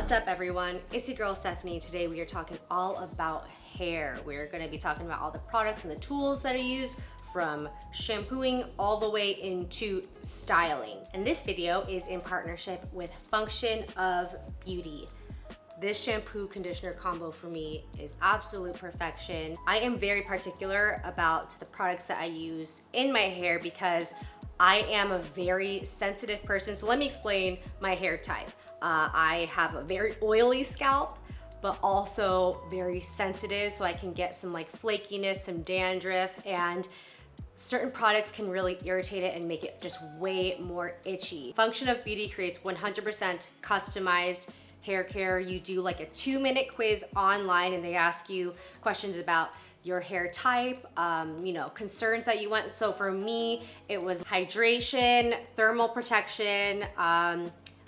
What's up everyone? It's your girl Stephanie. Today we are talking all about hair. We're going to be talking about all the products and the tools that I use from shampooing all the way into styling. And this video is in partnership with Function of Beauty. This shampoo conditioner combo for me is absolute perfection. I am very particular about the products that I use in my hair because I am a very sensitive person. So let me explain my hair type. I have a very oily scalp, but also very sensitive, so I can get some like flakiness, some dandruff, and certain products can really irritate it and make it just way more itchy. Function of Beauty creates 100% customized hair care. You do like a 2-minute quiz online and they ask you questions about your hair type, concerns that you want. So for me, it was hydration, thermal protection,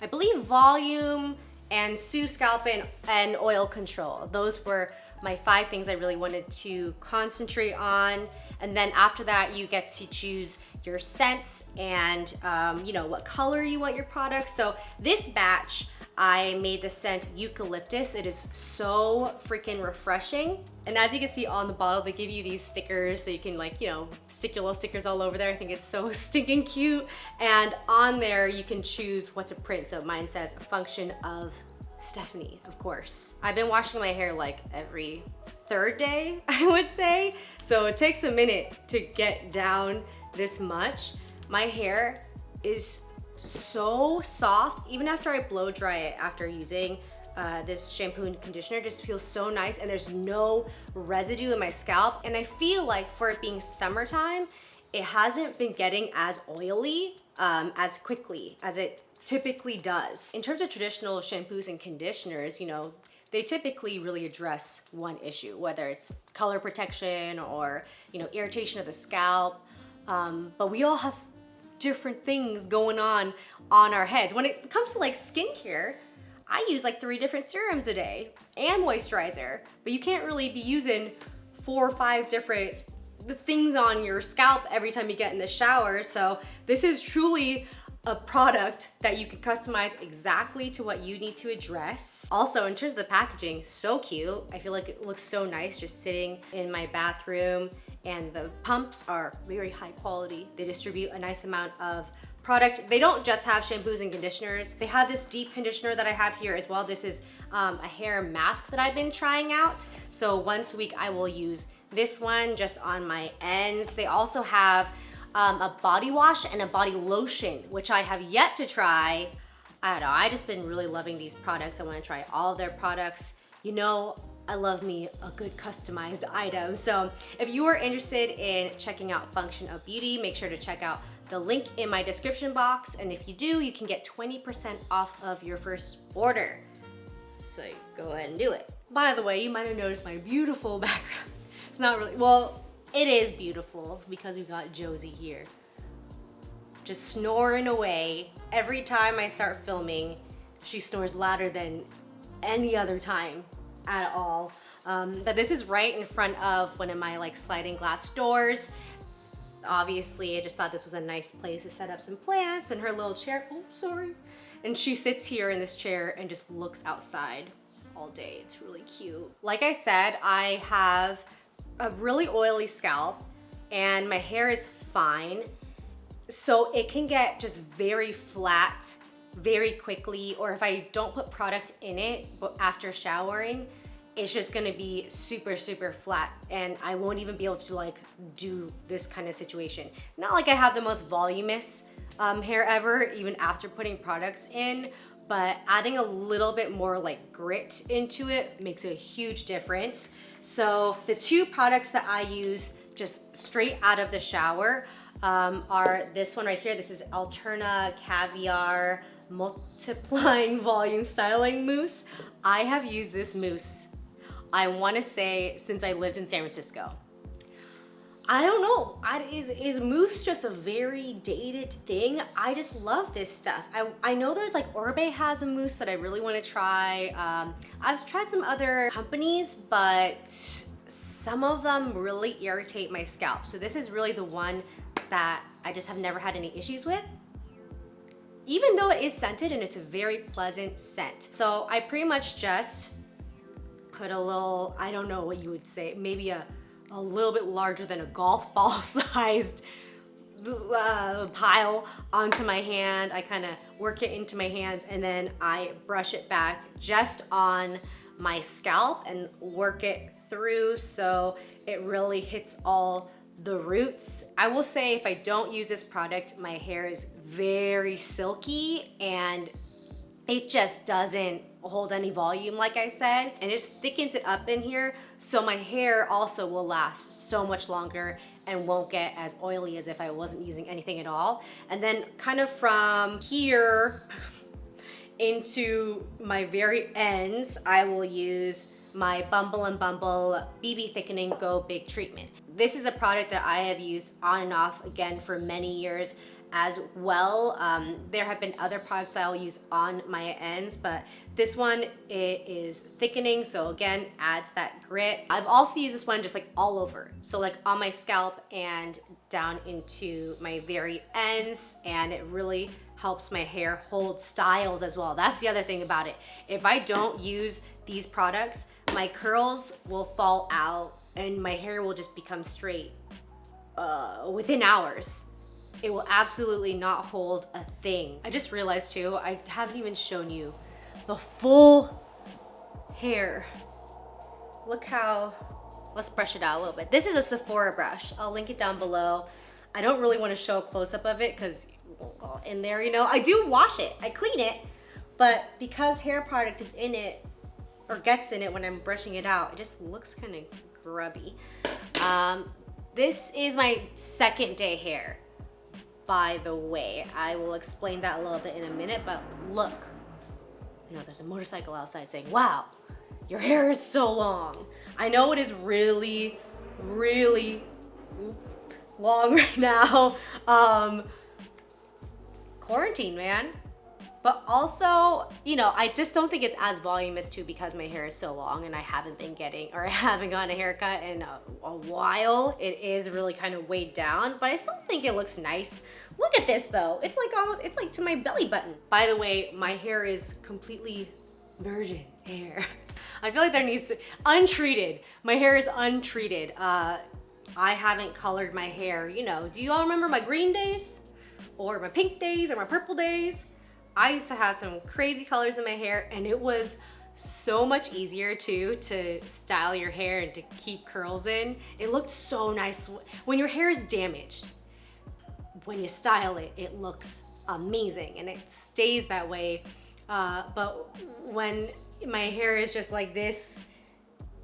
I believe volume, and scalp and oil control. Those were my 5 things I really wanted to concentrate on. And then after that, you get to choose your scents and what color you want your products. So this batch, I made the scent eucalyptus. It is so freaking refreshing. And as you can see on the bottle, they give you these stickers so you can stick your little stickers all over there. I think it's so stinking cute. And on there, you can choose what to print. So mine says Function of Stephanie, of course. I've been washing my hair like every 3rd day, I would say. So it takes a minute to get down this much. My hair is so soft. Even after I blow dry it after using this shampoo and conditioner, just feels so nice, and there's no residue in my scalp. And I feel like for it being summertime, it hasn't been getting as oily as quickly as it typically does. In terms of traditional shampoos and conditioners, they typically really address one issue, whether it's color protection or irritation of the scalp. But we all have different things going on our heads. When it comes to like skincare, I use like 3 different serums a day and moisturizer, but you can't really be using 4 or 5 different things on your scalp every time you get in the shower. So this is truly a product that you can customize exactly to what you need to address. Also, in terms of the packaging, so cute. I feel like it looks so nice just sitting in my bathroom, and the pumps are very high quality. They distribute a nice amount of product. They don't just have shampoos and conditioners. They have this deep conditioner that I have here as well. This is a hair mask that I've been trying out. So once a week I will use this one just on my ends. They also have a body wash and a body lotion, which I have yet to try. I don't know, I just been really loving these products. I want to try all of their products. I love me a good customized item. So if you are interested in checking out Function of Beauty, make sure to check out the link in my description box. And if you do, you can get 20% off of your first order. So go ahead and do it. By the way, you might have noticed my beautiful background. It's not really, well, it is beautiful because we got Josie here, just snoring away. Every time I start filming, she snores louder than any other time at all. But this is right in front of one of my sliding glass doors. Obviously, I just thought this was a nice place to set up some plants and her little chair. Oh, sorry. And she sits here in this chair and just looks outside all day. It's really cute. Like I said, I have a really oily scalp and my hair is fine. So it can get just very flat very quickly, or if I don't put product in it after showering, it's just gonna be super, super flat, and I won't even be able to do this kind of situation. Not like I have the most voluminous hair ever, even after putting products in, but adding a little bit more grit into it makes a huge difference. So the 2 products that I use just straight out of the shower are this one right here. This is Alterna Caviar Multiplying Volume Styling Mousse. I have used this mousse, I want to say, since I lived in San Francisco. I don't know, is mousse just a very dated thing? I just love this stuff. I know there's Orbe has a mousse that I really want to try. I've tried some other companies, but some of them really irritate my scalp. So this is really the one that I just have never had any issues with. even though it is scented and it's a very pleasant scent. So I pretty much just put a little, I don't know what you would say, maybe a little bit larger than a golf ball sized pile onto my hand. I kind of work it into my hands and then I brush it back just on my scalp and work it through so it really hits all the roots. I will say if I don't use this product, my hair is very silky and it just doesn't hold any volume, like I said, and it just thickens it up in here, so my hair also will last so much longer and won't get as oily as if I wasn't using anything at all. And then kind of from here into my very ends, I will use my Bumble and Bumble BB Thickening Go Big Treatment. This is a product that I have used on and off again for many years as well. There have been other products that I'll use on my ends, but this one, it is thickening, so again, adds that grit. I've also used this one just like all over, so like on my scalp and down into my very ends, and it really helps my hair hold styles as well. That's the other thing about it. If I don't use these products, my curls will fall out and my hair will just become straight within hours. It will absolutely not hold a thing. I just realized too, I haven't even shown you the full hair. Look how, let's brush it out a little bit. This is a Sephora brush. I'll link it down below. I don't really want to show a close-up of it because it won't go in there, you know. I do wash it, I clean it, but because hair product is in it, or gets in it when I'm brushing it out, it just looks kind of grubby. This is my second day hair, by the way. I will explain that a little bit in a minute, but look, you know, there's a motorcycle outside saying, wow, your hair is so long. I know it is really, really long right now. Quarantine, man. But also, you know, I just don't think it's as voluminous too because my hair is so long and I haven't been getting, or I haven't gotten a haircut in a while. It is really kind of weighed down, but I still think it looks nice. Look at this though. It's like almost, it's like to my belly button. By the way, my hair is completely virgin hair. I feel like there needs to, untreated. My hair is untreated. I haven't colored my hair. You know, do you all remember my green days? Or my pink days or my purple days? I used to have some crazy colors in my hair and it was so much easier too to style your hair and to keep curls in. It looked so nice. When your hair is damaged, when you style it, it looks amazing and it stays that way. But when my hair is just like this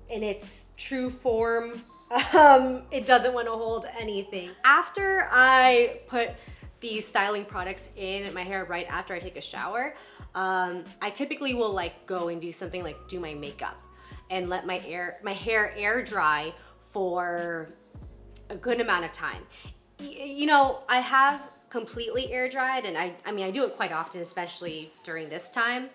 in its true form, it doesn't want to hold anything. After I put these styling products in my hair right after I take a shower, I typically will like go and do something like do my makeup and let my hair air dry for a good amount of time. You know, I have completely air dried and I mean I do it quite often, especially during this time.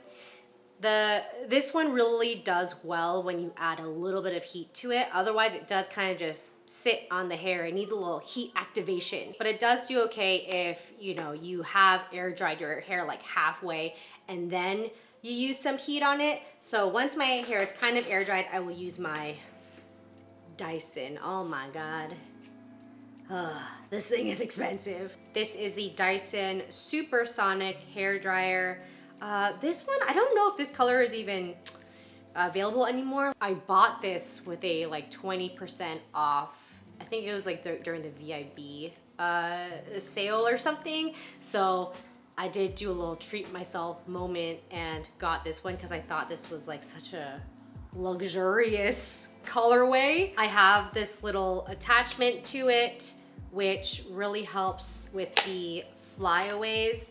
This one really does well when you add a little bit of heat to it. Otherwise it does kind of just sit on the hair. It needs a little heat activation, but it does do okay if, you know, you have air dried your hair like halfway and then you use some heat on it. So once my hair is kind of air dried, I will use my Dyson. Oh my God. This thing is expensive. This is the Dyson Supersonic hair dryer. This one, I don't know if this color is even available anymore. I bought this with a like 20% off. I think it was like during the VIB sale or something. So I did do a little treat myself moment and got this one because I thought this was like such a luxurious colorway. I have this little attachment to it, which really helps with the flyaways.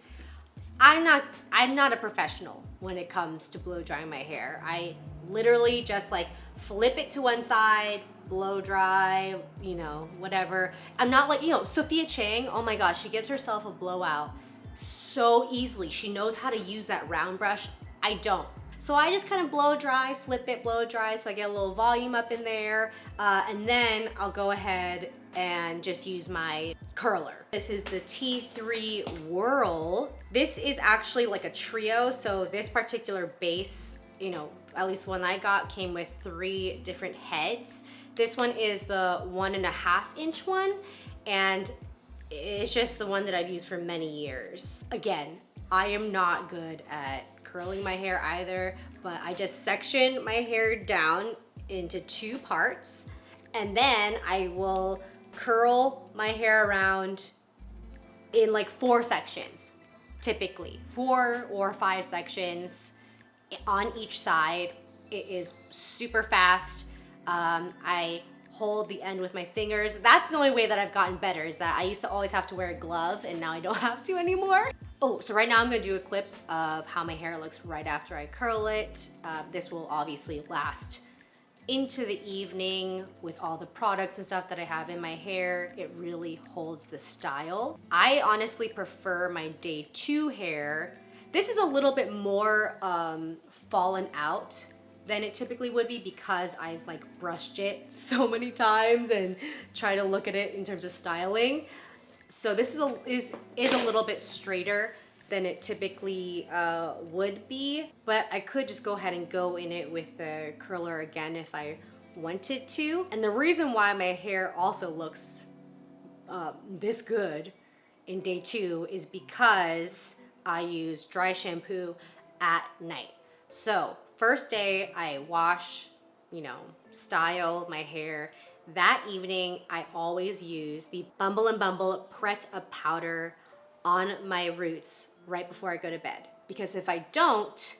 I'm not a professional when it comes to blow drying my hair. I literally just like flip it to one side, blow dry, you know, whatever. I'm not like, you know, Sophia Chang, oh my gosh, she gives herself a blowout so easily. She knows how to use that round brush. I don't. So I just kind of blow dry, flip it, blow dry, so I get a little volume up in there. And then I'll go ahead and just use my curler. This is the T3 Whirl. This is actually like a trio, so this particular base, you know, at least the one I got, came with 3 different heads. This one is the 1.5 inch one, and it's just the one that I've used for many years. Again, I am not good at curling my hair either, but I just section my hair down into 2 parts, and then I will curl my hair around in like 4 sections, typically 4 or 5 sections on each side. It is super fast. I hold the end with my fingers. That's the only way that I've gotten better, is that I used to always have to wear a glove and now I don't have to anymore. Oh, so right now I'm gonna do a clip of how my hair looks right after I curl it. This will obviously last into the evening with all the products and stuff that I have in my hair. It really holds the style. I honestly prefer my day 2 hair. This is a little bit more fallen out than it typically would be, because I've like brushed it so many times and try to look at it in terms of styling. So this is a little bit straighter than it typically would be, but I could just go ahead and go in it with the curler again if I wanted to. And the reason why my hair also looks this good in day 2 is because I use dry shampoo at night. So first day I wash, you know, style my hair. That evening I always use the Bumble & Bumble Prêt-à-Powder on my roots right before I go to bed, because if I don't,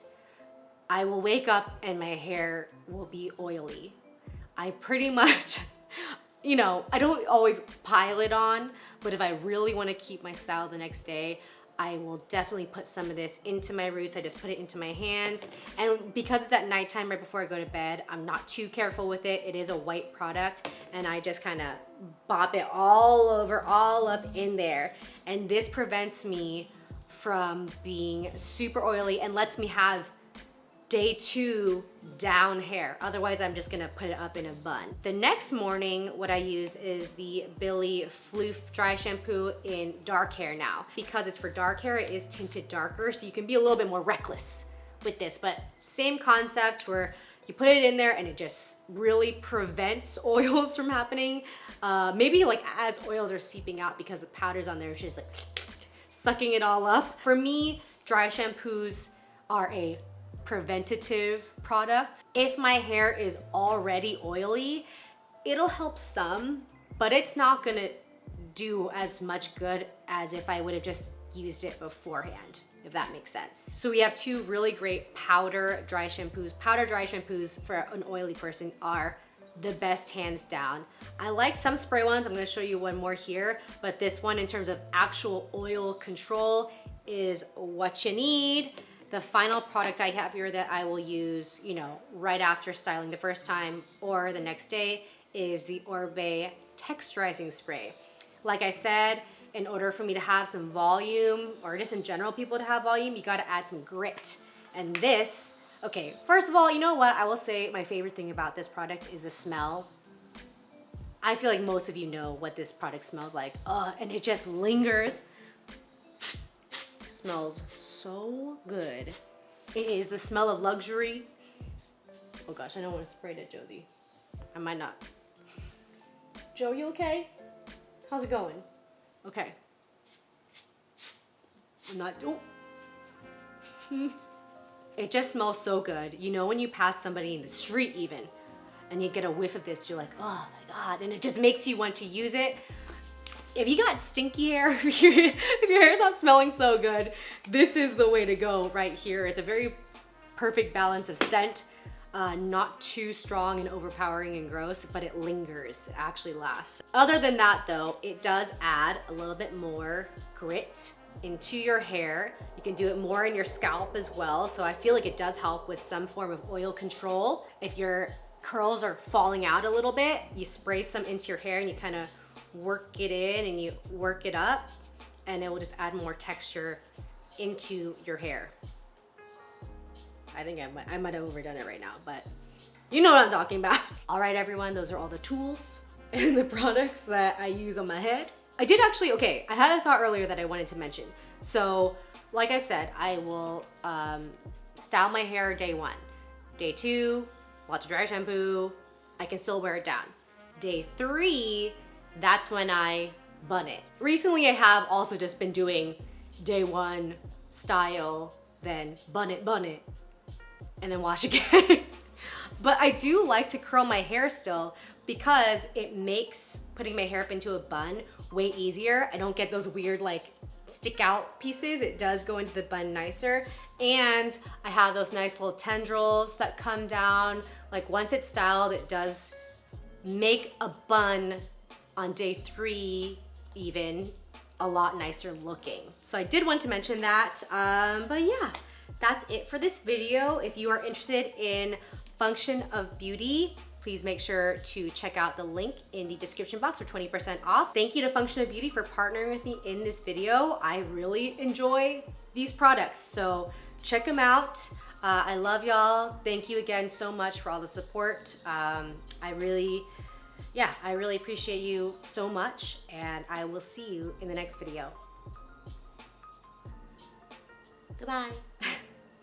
I will wake up and my hair will be oily. I pretty much, you know, I don't always pile it on, but if I really want to keep my style the next day, I will definitely put some of this into my roots. I just put it into my hands, and because it's at nighttime right before I go to bed, I'm not too careful with it. It is a white product, and I just kind of bop it all over, all up in there, and this prevents me from being super oily and lets me have day 2 down hair. Otherwise, I'm just gonna put it up in a bun. The next morning, what I use is the Billie Floof dry shampoo in dark hair now. Because it's for dark hair, it is tinted darker, so you can be a little bit more reckless with this, but same concept where you put it in there and it just really prevents oils from happening. Maybe like as oils are seeping out because the powder's on there, it's just like sucking it all up. For me, dry shampoos are a preventative product. If my hair is already oily, it'll help some, but it's not gonna do as much good as if I would have just used it beforehand, if that makes sense. So we have 2 really great powder dry shampoos. Powder dry shampoos for an oily person are the best, hands down. I like some spray ones. I'm gonna show you one more here, but this one in terms of actual oil control is what you need. The final product I have here that I will use, you know, right after styling the first time or the next day is the Orbe Texturizing Spray. Like I said, in order for me to have some volume, or just in general people to have volume, you gotta add some grit. And this, okay, first of all, you know what? I will say my favorite thing about this product is the smell. I feel like most of you know what this product smells like. And it just lingers. Smells so good. It is the smell of luxury. Oh gosh, I don't want to spray it at Josie. I might not. Joe, you okay? How's it going? Okay. I'm not, oh. It just smells so good. You know when you pass somebody in the street even, and you get a whiff of this, you're like, oh my God, and it just makes you want to use it. If you got stinky hair, if your hair's not smelling so good, this is the way to go right here. It's a very perfect balance of scent, not too strong and overpowering and gross, but it lingers, it actually lasts. Other than that though, it does add a little bit more grit into your hair. You can do it more in your scalp as well, so I feel like it does help with some form of oil control. If your curls are falling out a little bit, you spray some into your hair and you kind of work it in and you work it up, and it will just add more texture into your hair. I think I might have overdone it right now, but you know what I'm talking about. All right, everyone, those are all the tools in the products that I use on my head. I did actually, okay, I had a thought earlier that I wanted to mention. So, like I said, I will style my hair day 1. Day 2, lots of dry shampoo. I can still wear it down. Day 3, that's when I bun it. Recently, I have also just been doing day 1 style, then bun it, and then wash again. But I do like to curl my hair still because it makes putting my hair up into a bun way easier. I don't get those weird like stick out pieces. It does go into the bun nicer. And I have those nice little tendrils that come down. Like once it's styled, it does make a bun on day 3 even a lot nicer looking. So I did want to mention that, but yeah, that's it for this video. If you are interested in Function of Beauty, please make sure to check out the link in the description box for 20% off. Thank you to Function of Beauty for partnering with me in this video. I really enjoy these products, so check them out. I love y'all. Thank you again so much for all the support. I really appreciate you so much, and I will see you in the next video. Goodbye.